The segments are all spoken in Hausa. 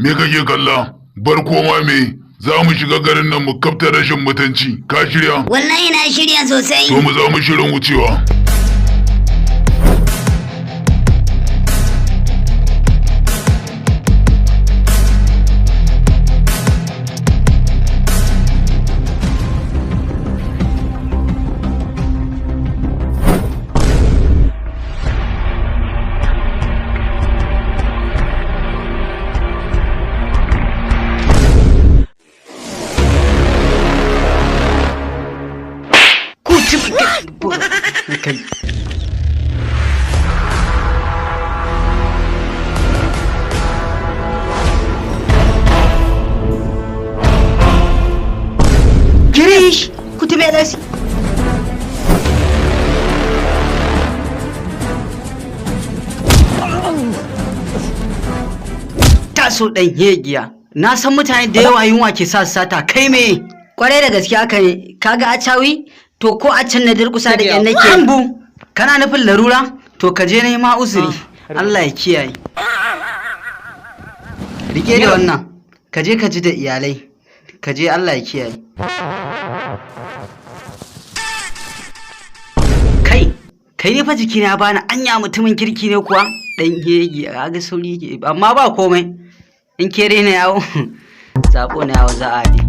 Me kake kalla? Bar koma me? Za mu shiga garin nan mu kafta rashin mutunci. Ka shirya? Wallahi na shirya sosai. To mu za mu shirin wucewa. Okay. Kirish, kutube nasi. Taso dan hegiya. Na san mutane da yawa yunwa ke sa sata kai me? Kwarai da gaskiya haka ne. Kaga a cawi? To ko a can na durkusa da yan nake. Hambu, kana nufin larura? To ka je nema uzuri. Allah ya kiyaye. Rike da wannan. Ka je ka ji da iyalai. Ka je Allah ya kiyaye. Kai ne fa jikina bani anya mutumin kirki ne kuwa? Dan yegi ga sauri yake amma ba komai. In kere ne yawo. Zabo ne yawo za a yi.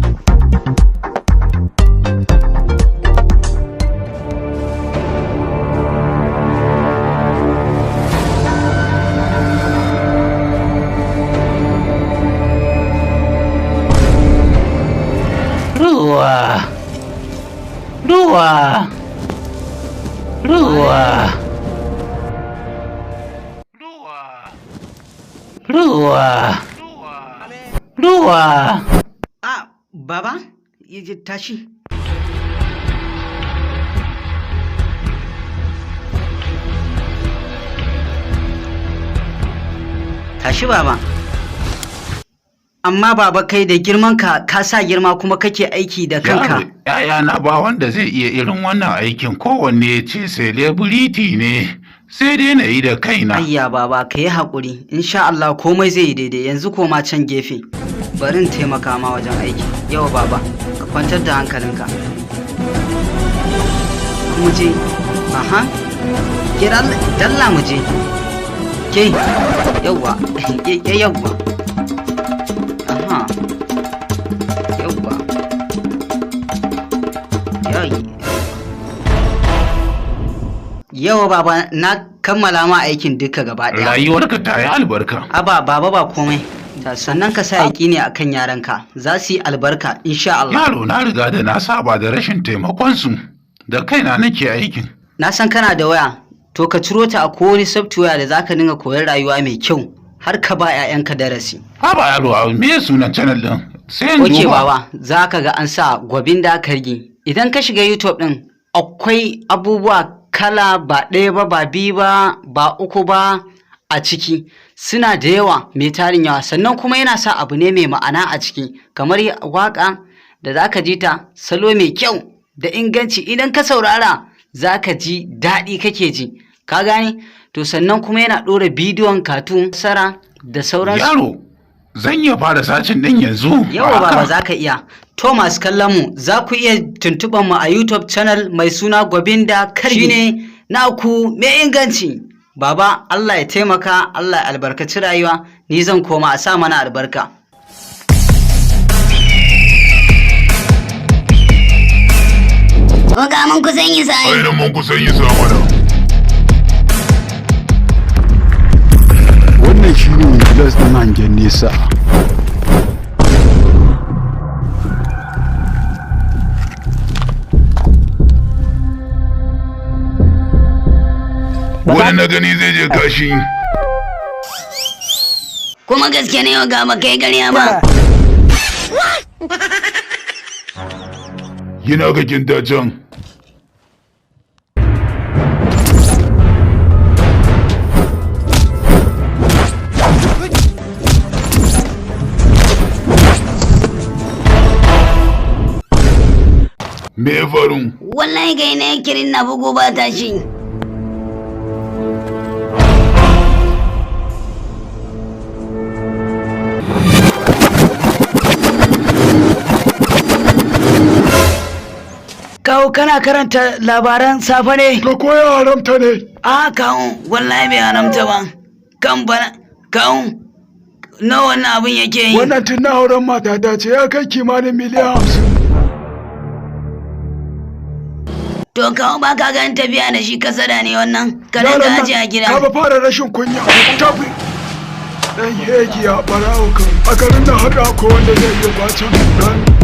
Ruwa. Ah, baba, tashi. Tashi baba. Amma baba kai da girman ka sa girma kuma kake aiki da kanka. Yaya na ba wanda zai iya irin wannan aikin kowanne ya ce celebrity ne. Sai dai na yi da kaina. Ayya baba ka yi haƙuri. Insha Allah komai zai yi daidai yanzu koma can gefe. Bari in taimaka ma wajen aiki. Yau baba ka kwantar da hankalinka. Mu je. Aha. Kira dalla mu je. Ke yawwa. Yawwa. Aha. Yawwa. Yawa baba na kammala ma aikin duka gaba ɗaya. Rayuwarka ta yi albarka. Aba baba ba komai. Sannan ka sa yaƙi ne akan yaranka. Za su yi albarka insha Allah. Yaro na riga da na saba da rashin taimakon su. Da kaina nake aikin. Na san kana da waya. To ka ciro ta a kowane software da zaka dinga koyar rayuwa mai kyau har ka ba 'ya'yanka darasi. Ha ba yaro me sunan channel din? Sai in duba. Baba zaka ga an sa gwabindakargi. Idan ka shiga YouTube din akwai abubuwa kala ba ɗaya ba ba biyu ba ba uku ba a ciki suna da yawa mai tarin yawa sannan kuma yana sa abu ne mai ma'ana a ciki kamar waka da zaka ji ta salo mai kyau da inganci idan ka saurara zaka ji daɗi kake ji ka gane to sannan kuma yana ɗora bidiyon katun sara da sauransu. Yaro zan iya fara sacin ɗin yanzu. Yawa baba za ka iya. To masu kallon mu za ku iya tuntuɓar mu a YouTube channel mai suna gwabindakargi ne naku mai inganci. Baba Allah ya taimaka Allah ya albarkaci rayuwa ni zan koma a sa mana albarka. Oga mun kusan yi sa'i. Ainihin mun kusan yi sa mana. Wannan shi ne gilas ɗin hangen nesa. Wani na gani zai je kashi. Kuma gaske ne ga ba kai ƙarya ba. Yana ga kinta can. Me ya faru? Wallahi kai ne kirin na bugu ba tashi. kawo kana karanta labaran safe ne? To ko ya haramta ne? A kawo wallahi bai haramta ba. Kan bana kawo nawa wannan abin yake yi? Wannan tun na auren matata ce ya kai kimanin miliyan 50. To kawo ba ka ganin tafiya da shi kasada ne wannan? Ka dinga aje a gida. Ka ba fara rashin kunya. Tafi. Dan hegi ya barawo kan. A garin da haka ko wanda zai iya kwacen ran.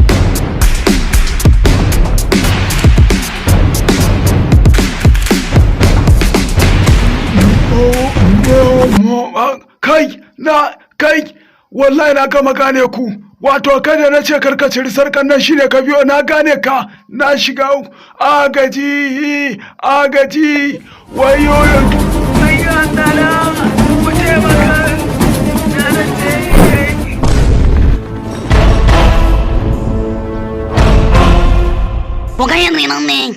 Kai, wallahi na gama gane ku. Wato kada na ce karkacin sarkan nan shine ka biyo na gane ka na shiga agaji wayo ayyandala ku taimaka Ko kai ne nan ne?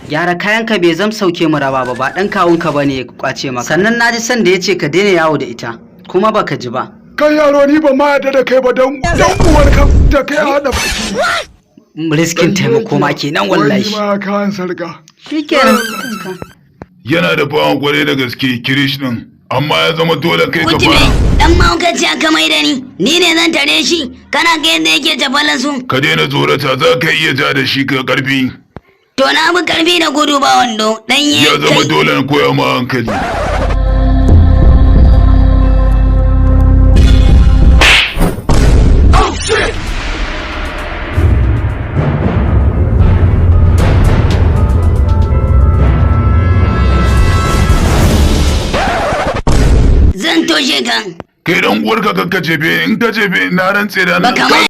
Gyara kayanka bai zam sauke mu raba ba dan kawunka bane ya kwace maka. Sannan naji san da yace ka daina yawo da ita kuma baka ji ba. Kai yaro ni ba ma yadda da kai ba dan uwarka da kai hada baki. Riskin taimako ma kenan wallahi. Wani ma kan sarka. Shikenan. Yana da bawan kware da gaske kirish din, amma ya zama dole kai ka fara. Dan mahaukaci aka mai da ni ne zan tare shi, kana ga yadda yake tafalan su. Ka daina tsorata, za ka iya ja da shi ka karfi. To na bi karfi da gudu ba wando, dan Ya zama dole na koya ma hankali. Zan toshe ka. Kai dan uwarka ka jefe in ka jefe na rantse da Ba kamar